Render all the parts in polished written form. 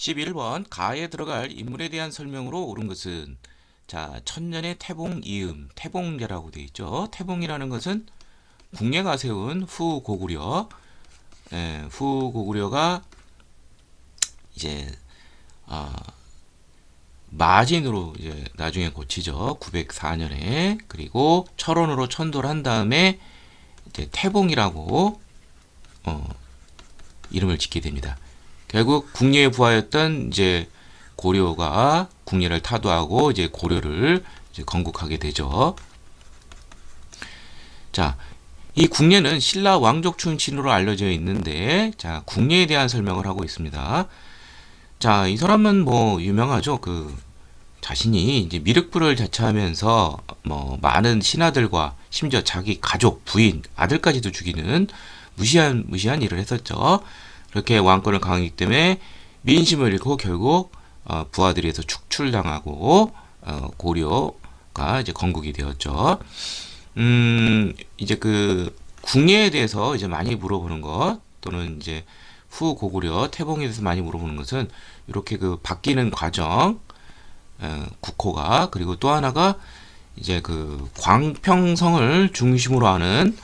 11번 가에 들어갈 인물에 대한 설명으로 옳은 것은 천년의 태봉 이음 태봉제라고 되어 있죠. 태봉이라는 것은 궁예가 세운 후고구려 후고구려가 이제 마진으로 이제 나중에 고치죠. 904년에. 그리고 철원으로 천도를 한 다음에 이제 태봉이라고 이름을 짓게 됩니다. 결국 궁예의 부하였던 이제 고려가 궁예를 타도하고 이제 고려를 이제 건국하게 되죠. 자, 이 궁예는 신라 왕족 출신으로 알려져 있는데, 궁예에 대한 설명을 하고 있습니다. 자, 이 사람은 뭐 유명하죠. 자신이 이제 미륵불을 자처하면서 뭐 많은 신하들과 심지어 자기 가족, 부인, 아들까지도 죽이는 무시한 일을 했었죠. 그렇게 왕권을 강하기 때문에 민심을 잃고 결국 부하들에서 축출당하고 고려가 이제 건국이 되었죠. 이제 궁예에 대해서 이제 많이 물어보는 것 또는 이제 후고구려 태봉에 대해서 많이 물어보는 것은 이렇게 바뀌는 과정, 국호가, 그리고 또 하나가 이제 광평성을 중심으로 하는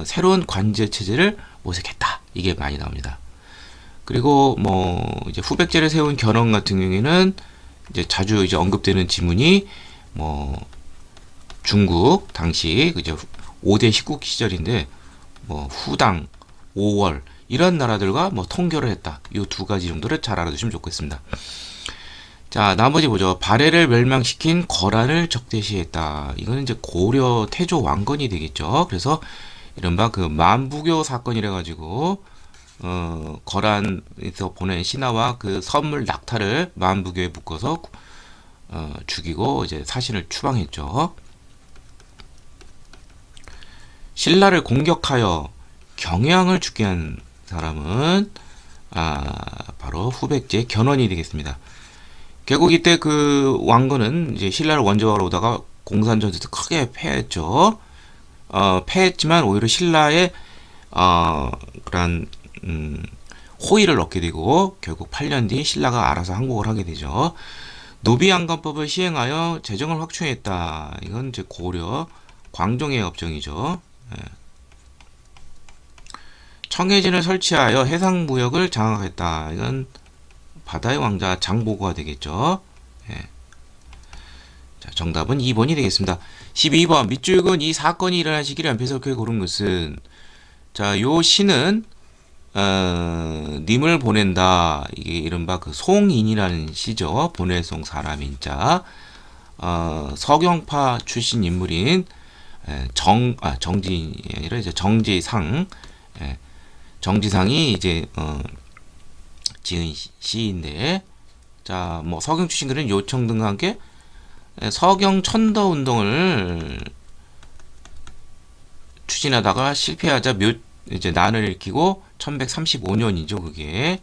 새로운 관제 체제를 모색했다. 이게 많이 나옵니다. 그리고 뭐 이제 후백제를 세운 견훤 같은 경우에는 이제 자주 이제 언급되는 지문이 뭐 중국 당시 이제 5대 식국 시절인데 뭐 후당, 5월 이런 나라들과 뭐 통결을 했다. 이 두 가지 정도를 잘 알아두시면 좋겠습니다. 자, 나머지 보죠. 발해를 멸망시킨 거란을 적대시했다. 이거는 이제 고려 태조 왕건이 되겠죠. 그래서 이른바 만부교 사건이라 가지고 거란에서 보낸 신하와 선물 낙타를 만부교에 묶어서 죽이고 이제 사신을 추방했죠. 신라를 공격하여 경양을 죽게 한 사람은 바로 후백제 견훤이 되겠습니다. 결국 이때 왕건은 이제 신라를 원조하러 오다가 공산전에서 크게 패했죠. 패했지만 오히려 신라의 그런 호의를 얻게 되고 결국 8년 뒤 신라가 알아서 항복을 하게 되죠. 노비양간법을 시행하여 재정을 확충했다. 이건 이제 고려 광종의 업적이죠. 청해진을 설치하여 해상무역을 장악했다. 이건 바다의 왕자 장보고가 되겠죠. 자, 정답은 2번이 되겠습니다. 12번 밑줄근 이 사건이 일어난 시기를 연필석에 고른 것은 요 시는 님을 보낸다. 이게 이른바 송인이라는 시죠. 보낼송 사람인자. 서경파 출신 인물인 정진이 아니라 이제 정지상. 정지상이 이제 지은 시인데, 뭐 서경 출신 그는 요청 등과 함께 서경 천더 운동을 추진하다가 실패하자 이제 난을 일으키고 1135년이죠. 그게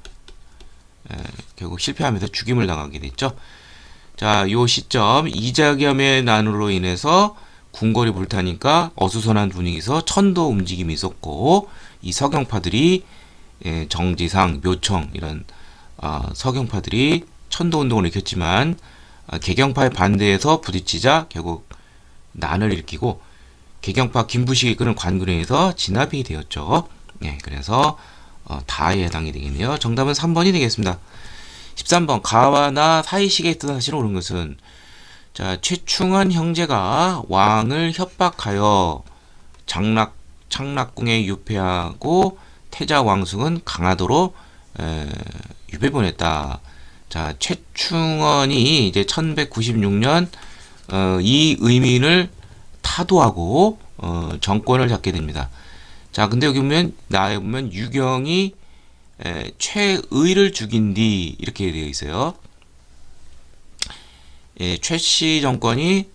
결국 실패하면서 죽임을 당하게 됐죠. 자, 요 시점 이자겸의 난으로 인해서 궁궐이 불타니까 어수선한 분위기에서 천도 움직임이 있었고, 이 서경파들이 정지상, 묘청 이런 서경파들이 천도 운동을 일으켰지만 개경파의 반대에서 부딪히자 결국 난을 일으키고 개경파 김부식이 이끄는 관군에서 진압이 되었죠. 그래서 다에 해당이 되겠네요. 정답은 3번이 되겠습니다. 13번 가와 나 사이식에 있던 사실을 옳은 것은 최충원 형제가 왕을 협박하여 창락궁에 유폐하고 태자 왕숙은 강화도로 유배 보냈다. 최충원이 이제 1196년 이 의민을 타도하고 정권을 잡게 됩니다. 근데 여기 보면 유경이 최의를 죽인 뒤 이렇게 되어 있어요. 최씨 정권이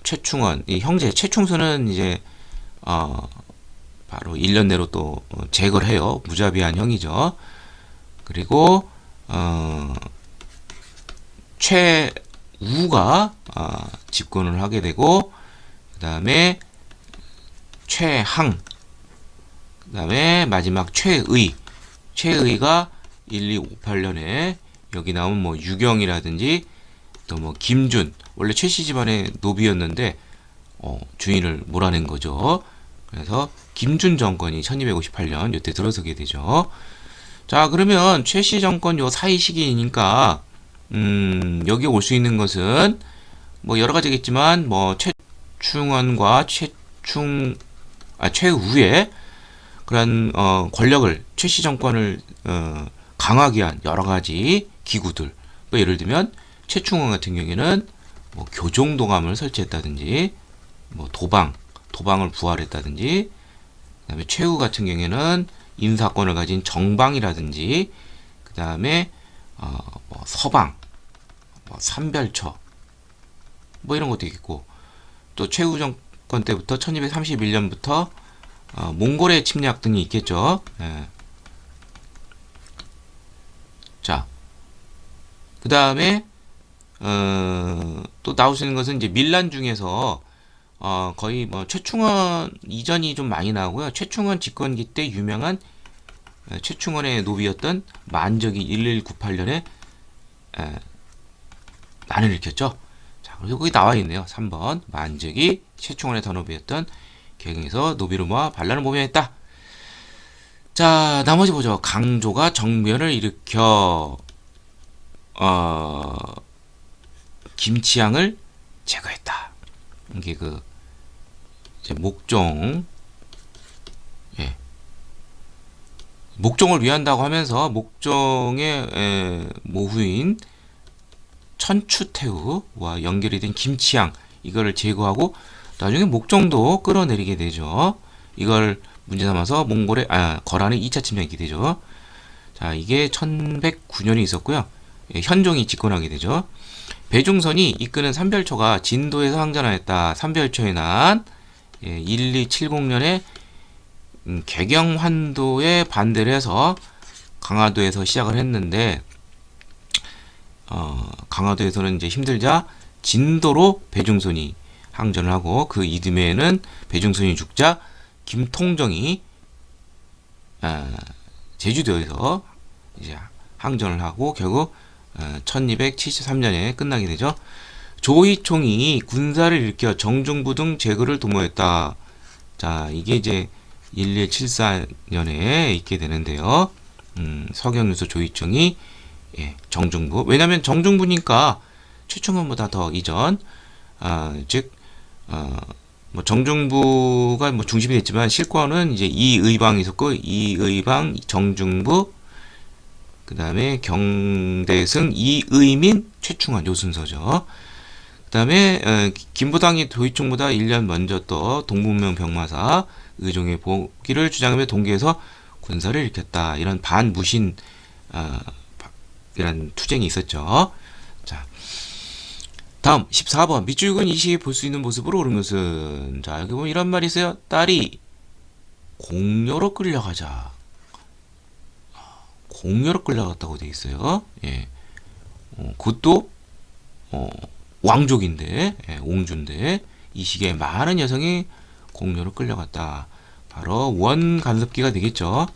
최충원, 이 형제 최충수는 이제 바로 1년 내로 또 제거를 해요. 무자비한 형이죠. 그리고 최우가 집권을 하게 되고, 그 다음에 최항, 그 다음에 마지막 최의가 1258년에 여기 나온 뭐 유경이라든지 또 뭐 김준, 원래 최씨 집안의 노비였는데 주인을 몰아낸 거죠. 그래서 김준 정권이 1258년 이때 들어서게 되죠. 자, 그러면 최씨 정권 요 사이 시기니까 여기 올 수 있는 것은 뭐 여러 가지겠지만 뭐 최충원과 최후의 그런 권력을 최씨 정권을 강하게 한 여러 가지 기구들, 뭐 예를 들면 최충원 같은 경우에는 뭐 교정도감을 설치했다든지 뭐 도방을 부활했다든지, 그다음에 최후 같은 경우에는 인사권을 가진 정방이라든지, 그다음에 뭐 서방, 뭐 삼별처, 뭐 이런 것도 있고, 또 최후 정권 때부터 1231년부터 몽골의 침략 등이 있겠죠. 예. 자, 그 다음에 또 나올 수 있는 것은 이제 밀란 중에서 거의 뭐 최충원 이전이 좀 많이 나오고요. 최충원 집권기 때 유명한 최충원의 노비였던 만적이 1198년에 난을 일으켰죠. 자, 그리고 거기 나와 있네요. 3번 만적이 최충원의 더노비였던 갱에서 노비를 모아 반란을 모면했다. 자, 나머지 보죠. 강조가 정변을 일으켜 김치향을 제거했다. 이게 그 이제 목종, 예, 목종을 위한다고 하면서 목종의 모후인 천추태후와 연결이 된 김치향, 이거를 제거하고 나중에 목종도 끌어내리게 되죠. 이걸 문제 삼아서 몽골의 거란의 2차 침략이 되죠. 자, 이게 1109년이 있었고요. 예, 현종이 집권하게 되죠. 배중선이 이끄는 삼별초가 진도에서 항전하였다. 삼별초의 난 1270년에 개경환도에 반대를 해서 강화도에서 시작을 했는데 강화도에서는 이제 힘들자 진도로 배중선이 항전을 하고, 그 이듬해에는 배중선이 죽자 김통정이 제주도에서 이제 항전을 하고 결국 1273년에 끝나게 되죠. 조희총이 군사를 일으켜 정중부 등 제거를 도모했다. 자, 이게 이제 1174년에 있게 되는데요. 서경유소 조희총이 정중부, 왜냐면 정중부니까 최충원보다 더 이전, 즉 뭐 정중부가 뭐 중심이 됐지만 실권은 이제 이의방이 있었고, 이의방, 정중부, 그 다음에 경대승, 이의민, 최충원, 요 순서죠. 그 다음에 김부당이 도의총보다 1년 먼저 또 동문명 병마사 의종의 복귀를 주장하며 동계에서 군사를 일으켰다. 이런 반무신 이런 투쟁이 있었죠. 자, 다음 14번 밑줄근 이 시기에 볼 수 있는 모습으로 옳은 것은, 자, 여기 보면 이런 말이 있어요. 딸이 공녀로 끌려가자. 공녀로 끌려갔다고 돼 있어요. 예. 그것도 왕족인데, 옹주인데 이 시기에 많은 여성이 공녀로 끌려갔다. 바로 원간섭기가 되겠죠.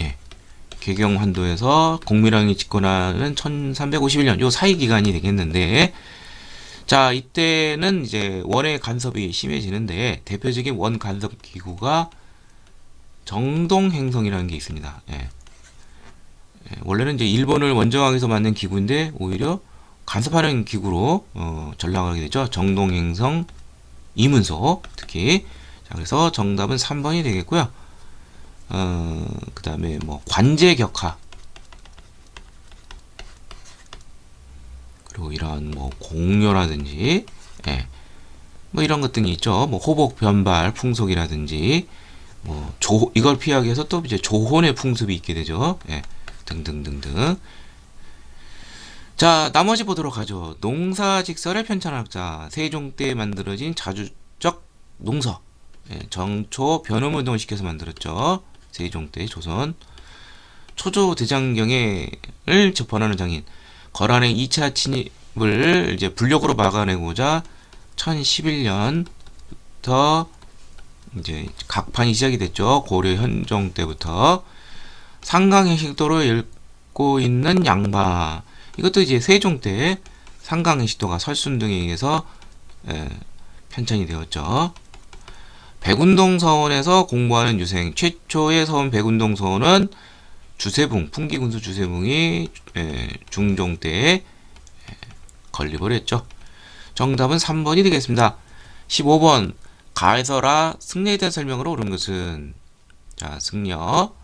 예. 개경환도에서 공밀왕이 집권하는 1351년 요 사이 기간이 되겠는데, 자, 이때는 이제 원의 간섭이 심해지는데 대표적인 원 간섭 기구가 정동행성이라는 게 있습니다. 예. 원래는 이제 일본을 원정하기 위해서 만든 기구인데 오히려 간섭하는 기구로 전락을 하게 되죠. 정동행성, 이문소 특히. 자, 그래서 정답은 3번이 되겠고요. 그 다음에 뭐 관제격하, 그리고 이런 뭐 공료라든지, 뭐 이런 것 등이 있죠. 뭐 호복 변발 풍속이라든지, 뭐 이걸 피하기 위해서 또 이제 조혼의 풍습이 있게 되죠. 등등등등. 자, 나머지 보도록 하죠. 농사직설의 편찬학자, 세종 때 만들어진 자주적 농서, 정초 변음운동을 시켜서 만들었죠. 세종 때 조선. 초조 대장경을 접언하는 장인, 거란의 2차 침입을 이제 불력으로 막아내고자 1011년부터 이제 각판이 시작이 됐죠. 고려 현종 때부터. 상강행식도를 읽고 있는 양반. 이것도 이제 세종 때 상강행식도가 설순 등에 의해서 편찬이 되었죠. 백운동 서원에서 공부하는 유생. 최초의 서원 백운동 서원은 주세붕, 풍기군수 주세붕이 중종 때에 건립을 했죠. 정답은 3번이 되겠습니다. 15번 가에서라 승려에 대한 설명으로 옳은 것은 자 승려.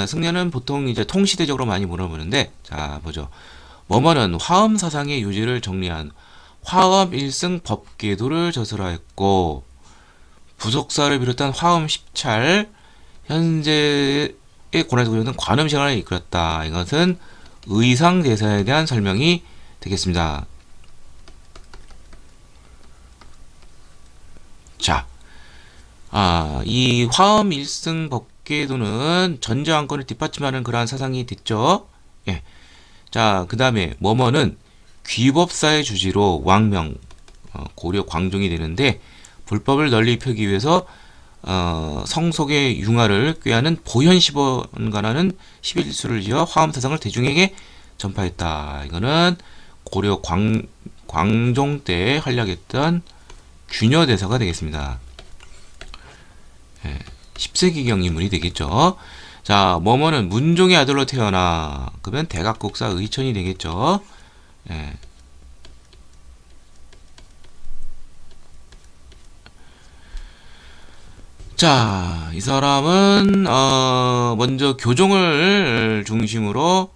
승려는 보통 이제 통시대적으로 많이 물어보는데 자 보죠. 뭐뭐는 화엄 사상의 요지를 정리한 화엄 일승 법계도를 저술하였고 부속사를 비롯한 화엄 10찰 현재의 고난에서 그려는 관음 시간을 이끌었다. 이것은 의상대사에 대한 설명이 되겠습니다. 자, 이 화엄 일승 법계도는 전제왕권을 뒷받침하는 그러한 사상이 됐죠. 예. 자, 그 다음에 뭐뭐는 귀법사의 주지로 왕명 고려 광종이 되는데 불법을 널리 펴기 위해서 성속의 융화를 꾀하는 보현시번가라는 11수를 지어 화엄사상을 대중에게 전파했다. 이거는 고려 광종 때 활약했던 균여대사가 되겠습니다. 10세기경 인물이 되겠죠. 자, 뭐뭐는 문종의 아들로 태어나 그러면 대각국사 의천이 되겠죠. 자, 이 사람은 먼저 교종을 중심으로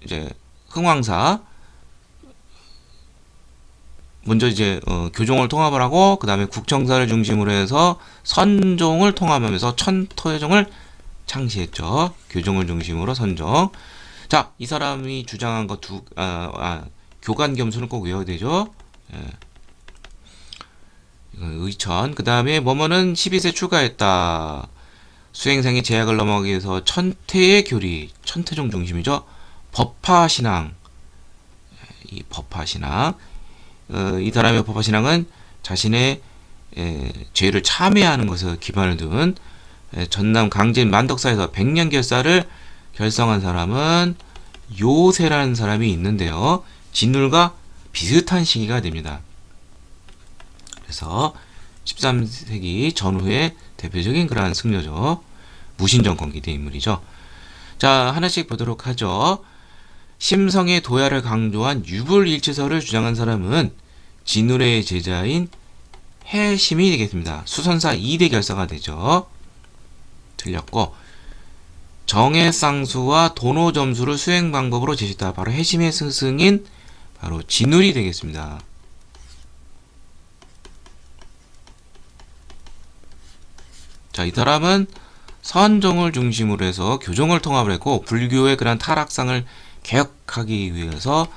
이제 흥왕사 먼저 이제 교종을 통합을 하고 그 다음에 국청사를 중심으로 해서 선종을 통합하면서 천토의종을 창시했죠. 교종을 중심으로 선종. 자, 이 사람이 주장한 거 교관겸수는 꼭 외워야 되죠. 의천. 그 다음에 뭐뭐는 12세 출가했다. 수행생의 제약을 넘어가기 위해서 천태의 교리, 천태종 중심이죠. 법화신앙. 이 법화신앙. 이 사람의 법화신앙은 자신의 죄를 참회하는 것을 기반을 둔 전남 강진 만덕사에서 백년결사를 결성한 사람은 요세라는 사람이 있는데요. 진룰과 비슷한 시기가 됩니다. 그래서 13세기 전후의 대표적인 그러한 승려죠. 무신정권 기대 인물이죠. 자, 하나씩 보도록 하죠. 심성의 도야를 강조한 유불일체설을 주장한 사람은 진울의 제자인 해심이 되겠습니다. 수선사 2대 결사가 되죠. 틀렸고 정해쌍수와 도노점수를 수행 방법으로 제시했다. 바로 해심의 스승인 바로 진울이 되겠습니다. 자, 이 사람은 선종을 중심으로 해서 교종을 통합을 했고 불교의 그런 타락상을 개혁하기 위해서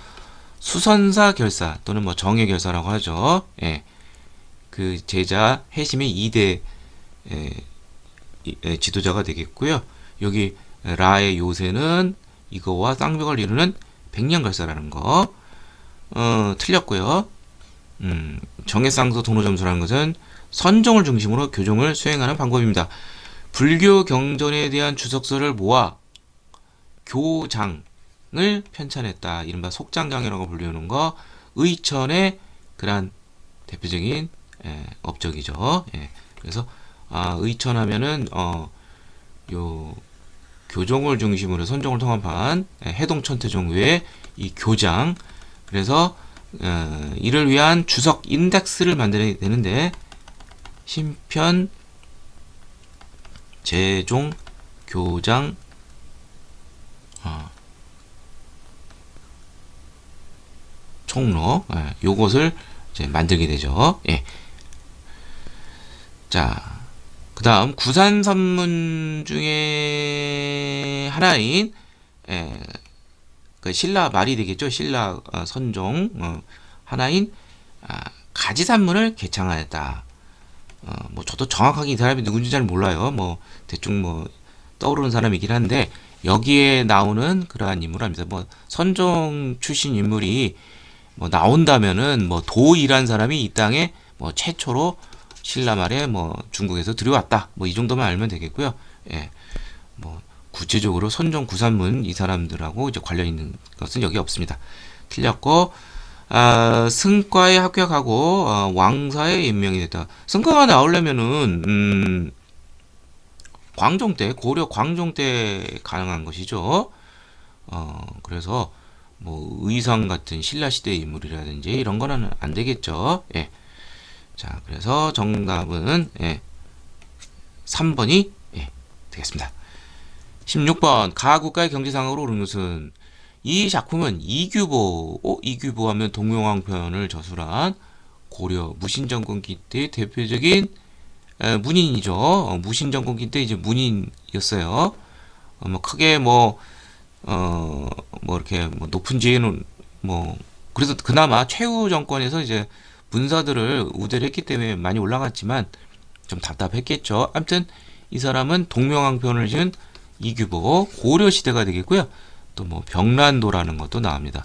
수선사 결사 또는 뭐 정예 결사라고 하죠. 그 제자 해심의 2대 지도자가 되겠고요. 여기 라의 요새는 이거와 쌍벽을 이루는 백년결사라는 거 틀렸고요. 정해쌍수 도노점수라는 것은 선종을 중심으로 교종을 수행하는 방법입니다. 불교 경전에 대한 주석서를 모아 교장을 편찬했다. 이른바 속장경이라고 불리는 거 의천의 그러한 대표적인 업적이죠. 그래서 의천하면은 요 교종을 중심으로 선종을 통합한 해동천태종 외에 이 교장 그래서 이를 위한 주석 인덱스를 만들어야 되는데 신편 제종 교장 총록 요것을 이제 만들게 되죠. 자, 그 다음 구산선문 중에 하나인 그 신라 말이 되겠죠. 신라 선종 하나인 가지산문을 개창하였다. 뭐 저도 정확하게 이 사람이 누군지 잘 몰라요. 뭐 대충 뭐 떠오르는 사람이긴 한데 여기에 나오는 그러한 인물입니다. 뭐 선종 출신 인물이 뭐 나온다면은 뭐 도이란 사람이 이 땅에 뭐 최초로 신라 말에 뭐 중국에서 들여왔다. 뭐 이 정도만 알면 되겠고요. 뭐 구체적으로 선종 구산문 이 사람들하고 이제 관련 있는 것은 여기 없습니다. 틀렸고, 승과에 합격하고 왕사에 임명이 됐다. 승과가 나오려면은 광종 때, 고려 광종 때 가능한 것이죠. 그래서 뭐 의성 같은 신라 시대 인물이라든지 이런 거는 안 되겠죠. 예. 자, 그래서 정답은 3번이 되겠습니다. 16번 가국가의 경제상으로 오른 것은 이 작품은 이규보 하면 동명왕편을 저술한 고려 무신정권기 때 대표적인 문인이죠. 무신정권기 때 이제 문인이었어요. 뭐 크게 뭐 이렇게 뭐 높은 지위는 뭐 그래서 그나마 최후 정권에서 이제 문사들을 우대를 했기 때문에 많이 올라갔지만 좀 답답했겠죠. 아무튼 이 사람은 동명왕편을 지은 이규보, 고려 시대가 되겠고요. 또 뭐 병란도라는 것도 나옵니다.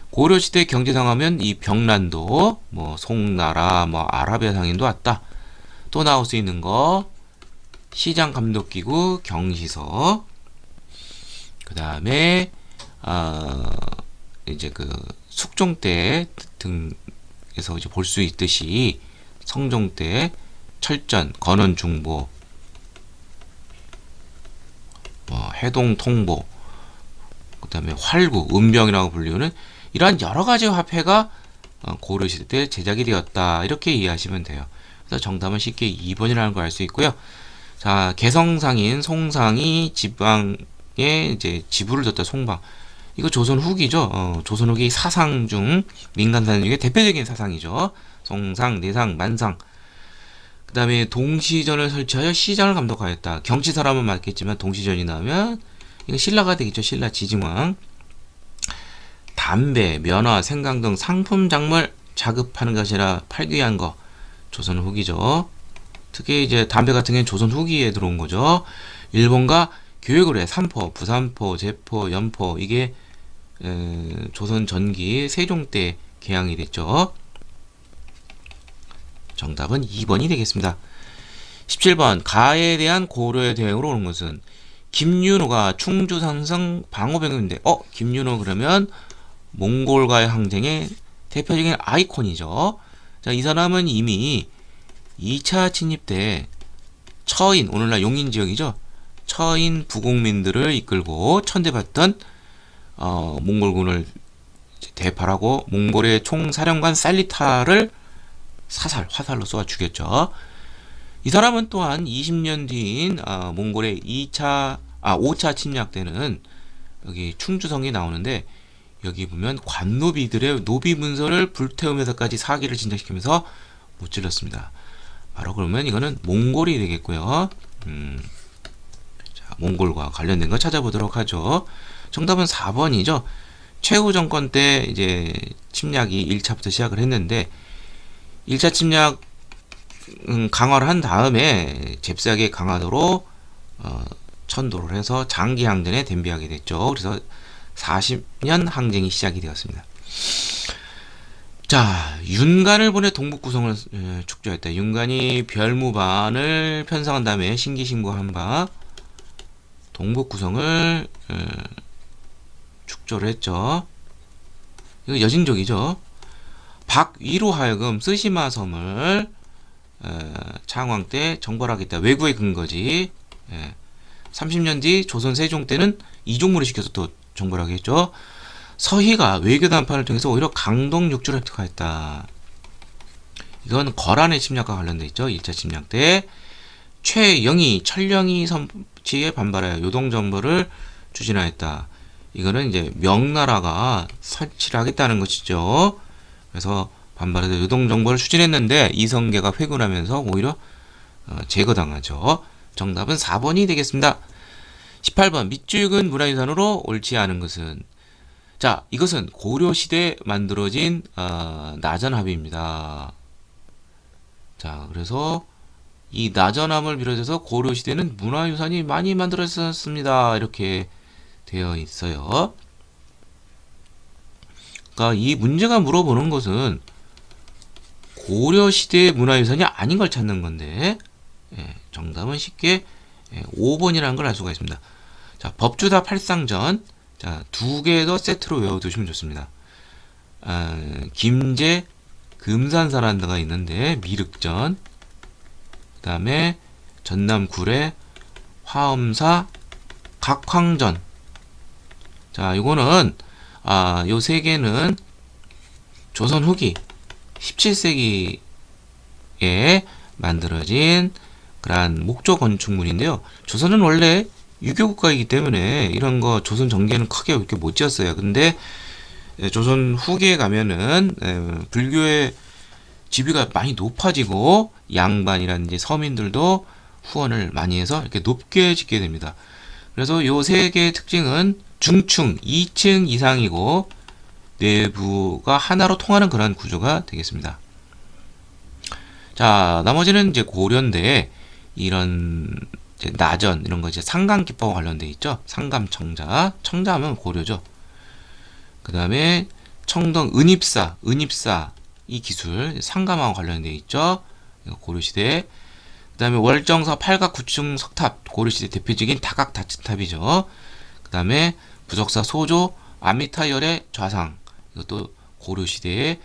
고려 시대 경제상 하면 이 병란도, 뭐 송나라, 뭐 아라비아 상인도 왔다. 또 나올 수 있는 거 시장 감독기구 경시서. 그다음에 이제 그 숙종 때 등에서 이제 볼 수 있듯이 성종 때 철전, 건원중보, 뭐 해동통보, 그다음에 활구, 은병이라고 불리우는 이러한 여러 가지 화폐가 고려시대 때 제작이 되었다. 이렇게 이해하시면 돼요. 그래서 정답은 쉽게 2번이라는 걸 알 수 있고요. 자, 개성상인 송상이 지방에 이제 지부를 뒀다. 송방. 이거 조선 후기죠. 조선 후기 사상 중 민간사상 중에 대표적인 사상이죠. 송상, 내상, 만상. 그다음에 동시전을 설치하여 시장을 감독하였다. 경치사람은 맞겠지만 동시전이 나오면 이거 신라가 되겠죠. 신라 지증왕. 담배, 면화, 생강 등 상품 작물 자급하는 것이라 팔기 위한 거. 조선 후기죠. 특히 이제 담배 같은 경우는 조선 후기에 들어온 거죠. 일본과 교역을 해. 삼포, 부산포, 제포, 연포. 이게 조선 전기 세종 때 개항이 됐죠. 정답은 2번이 되겠습니다. 17번 가에 대한 고려의 대응으로 오는 것은 김윤호가 충주 상성 방어병인데 김윤호 그러면 몽골과의 항쟁의 대표적인 아이콘이죠. 자, 이 사람은 이미 2차 침입 때 처인, 오늘날 용인 지역이죠. 처인 부국민들을 이끌고 천대받던 몽골군을 대파하고 몽골의 총사령관 살리타를 화살로 쏘아 죽였죠. 이 사람은 또한 20년 뒤인 몽골의 5차 침략 때는 여기 충주성이 나오는데 여기 보면 관노비들의 노비 문서를 불태우면서까지 사기를 진작시키면서 무찔렀습니다. 바로 그러면 이거는 몽골이 되겠고요. 자, 몽골과 관련된 거 찾아보도록 하죠. 정답은 4번이죠. 최후 정권 때 이제 침략이 1차부터 시작을 했는데 1차 침략 강화를 한 다음에 잽싸게 강화도로 천도를 해서 장기 항전에 대비하게 됐죠. 그래서 40년 항쟁이 시작이 되었습니다. 자, 윤간을 보내 동북구성을 축조했다. 윤간이 별무반을 편성한 다음에 신기신고한 바 동북구성을 축조를 했죠. 이거 여진족이죠. 박위로 하여금 쓰시마 섬을 창왕 때 정벌하겠다. 왜구의 근거지. 30년 뒤 조선 세종 때는 이종무를 시켜서 또 정벌하겠죠. 서희가 외교談判을 통해서 오히려 강동 육주를 획득하였다. 이건 거란의 침략과 관련돼 있죠. 1차 침략 때 최영희, 철령이 선치에 반발하여 요동정벌을 추진하였다. 이거는 이제 명나라가 설치를 하겠다는 것이죠. 그래서 반발해서 요동정벌을 추진했는데 이성계가 회군하면서 오히려 제거당하죠. 정답은 4번이 되겠습니다. 18번 밑줄근 문화유산으로 옳지 않은 것은 자, 이것은 고려시대에 만들어진 나전합입니다. 자, 그래서 이 나전함을 비롯해서 고려시대는 문화유산이 많이 만들어졌습니다. 이렇게 되어 있어요. 그러니까 이 문제가 물어보는 것은 고려시대의 문화유산이 아닌 걸 찾는 건데 정답은 쉽게 5번이라는 걸 알 수가 있습니다. 자, 법주다 팔상전. 자, 두 개 더 세트로 외워두시면 좋습니다. 김제 금산사라는 데가 있는데 미륵전, 그 다음에 전남 구례 화엄사 각황전. 자, 이거는 요 세 개는 조선 후기 17세기에 만들어진 그러한 목조 건축물인데요. 조선은 원래 유교 국가이기 때문에 이런 거 조선 전개는 크게 이렇게 못 지었어요. 근데 조선 후기에 가면은 불교의 지위가 많이 높아지고 양반이라는 이제 서민들도 후원을 많이 해서 이렇게 높게 짓게 됩니다. 그래서 요 세 개의 특징은 중층 2층 이상이고 내부가 하나로 통하는 그런 구조가 되겠습니다. 자, 나머지는 이제 고려인데 이런 이제 나전 이런 거 이제 상감기법과 관련돼 있죠. 상감청자, 청자하면 고려죠. 그 다음에 청동 은입사 이 기술 상감하고 관련돼 있죠. 고려시대. 그 다음에 월정사 팔각 구층 석탑, 고려시대 대표적인 다각 다층탑이죠. 그 다음에 부적사 소조 아미타열의 좌상, 이것도 고려시대의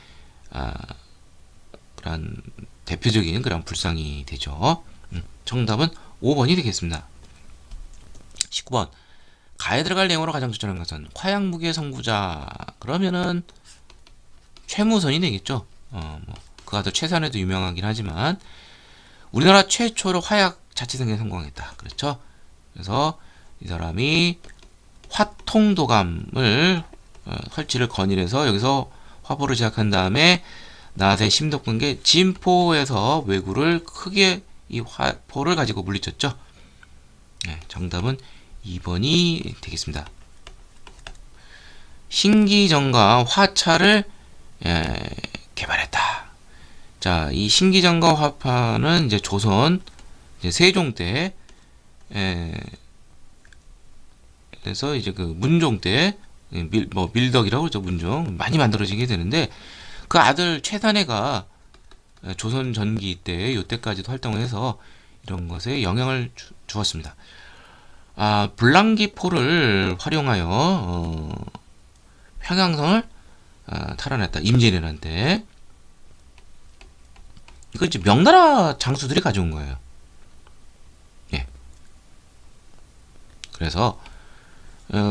그런 대표적인 그런 불상이 되죠. 정답은 5번이 되겠습니다. 19번. 가에 들어갈 내용으로 가장 적절한 것은 화양무계 선구자. 그러면은 최무선이 되겠죠. 그가 더 최선에도 유명하긴 하지만 우리나라 최초로 화약 자치생에 성공했다. 그렇죠? 그래서 이 사람이 화통도감을 설치를 건의해서 여기서 화보를 제작한 다음에 나세 심덕분계 진포에서 왜구를 크게 이 화포를 가지고 물리쳤죠. 정답은 2번이 되겠습니다. 신기정가 화차를 개발했다. 자, 이 신기정가 화파는 이제 조선 이제 세종 때 그래서 이제 그 문종 때 밀덕이라고 그러죠. 문종 많이 만들어지게 되는데 그 아들 최단해가 조선 전기 때 요때까지도 활동을 해서 이런 것에 영향을 주었습니다. 불랑기포를 활용하여 평양성을 탈환했다. 임진왜란때. 이거 이제 명나라 장수들이 가져온 거예요. 예. 그래서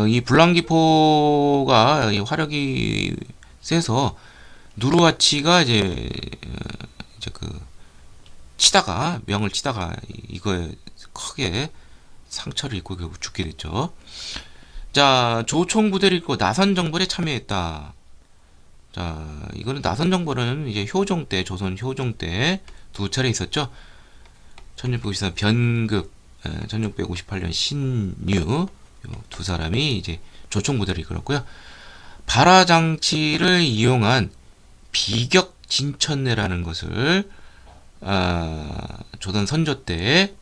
이 불랑기포가 화력이 세서 누르하치가 이제 그 치다가 명을 치다가 이거에 크게 상처를 입고 결국 죽게 됐죠. 자, 조총부대를 입고 나선정벌에 참여했다. 자, 이거는 나선정벌은 이제 효종 때, 조선 효종 때 두 차례 있었죠. 1654년 변극, 1658년 신유, 두 사람이 이제 조총부대를 이끌었고요. 발화장치를 이용한 비격진천내라는 것을 조선 선조 때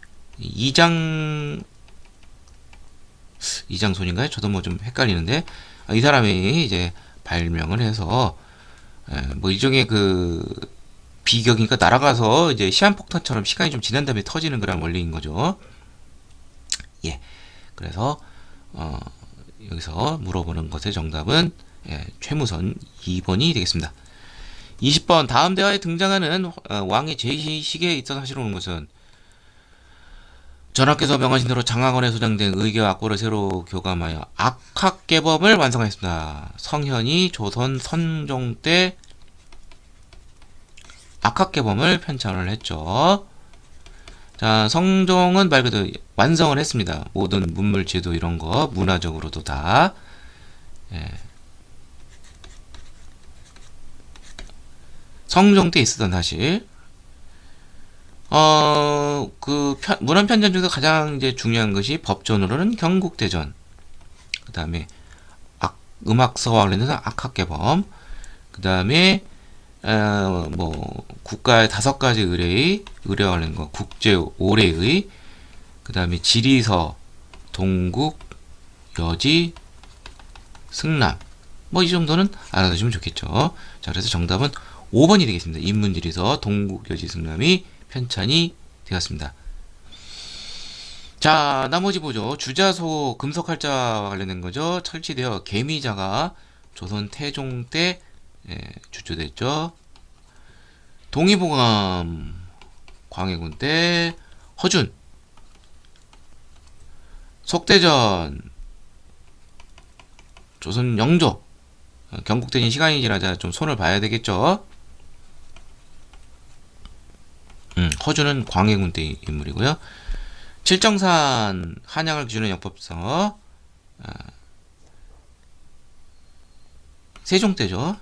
이장손인가요? 저도 뭐 좀 헷갈리는데 이 사람이 이제 발명을 해서 뭐 일종의 그 비격이니까 날아가서 이제 시한폭탄처럼 시간이 좀 지난 다음에 터지는 그런 원리인 거죠. 예, 그래서 여기서 물어보는 것의 정답은 최무선 2번이 되겠습니다. 20번. 다음 대화에 등장하는 왕의 제시식에 있어서 하시는 것은 전하께서 명하신 대로 장학원에 소장된 의계와 악보를 새로 교감하여 악학개범을 완성하였습니다. 성현이 조선 선종 때 악학개범을 편찬을 했죠. 자, 성종은 말 그대로 완성을 했습니다. 모든 문물 제도 이런 거 문화적으로도 다. 성종 때 있었던 사실. 문헌편찬 중에서 가장 이제 중요한 것이 법전으로는 경국대전, 그 다음에 음악서와 관련해서 악학개범, 그 다음에 뭐 국가의 5가지 의례와 관련된 거, 국제 오례의, 그 다음에 지리서, 동국, 여지, 승남, 뭐 이 정도는 알아두시면 좋겠죠. 자, 그래서 정답은 5번이 되겠습니다. 인문지리서, 동국, 여지, 승남이 편찬이 되었습니다. 자, 나머지 보죠. 주자소 금속활자와 관련된 거죠. 철치되어 개미자가 조선 태종 때 주초됐죠. 동의보감 광해군 때 허준, 속대전 조선 영조, 경국대진 시간이 지나자 좀 손을 봐야 되겠죠. 허준은 광해군 때 인물이고요. 칠정산 한양을 기준으로 역법서 세종 때죠.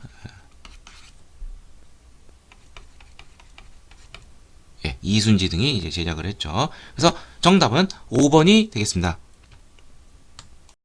예, 이순지 등이 이제 제작을 했죠. 그래서 정답은 5번이 되겠습니다.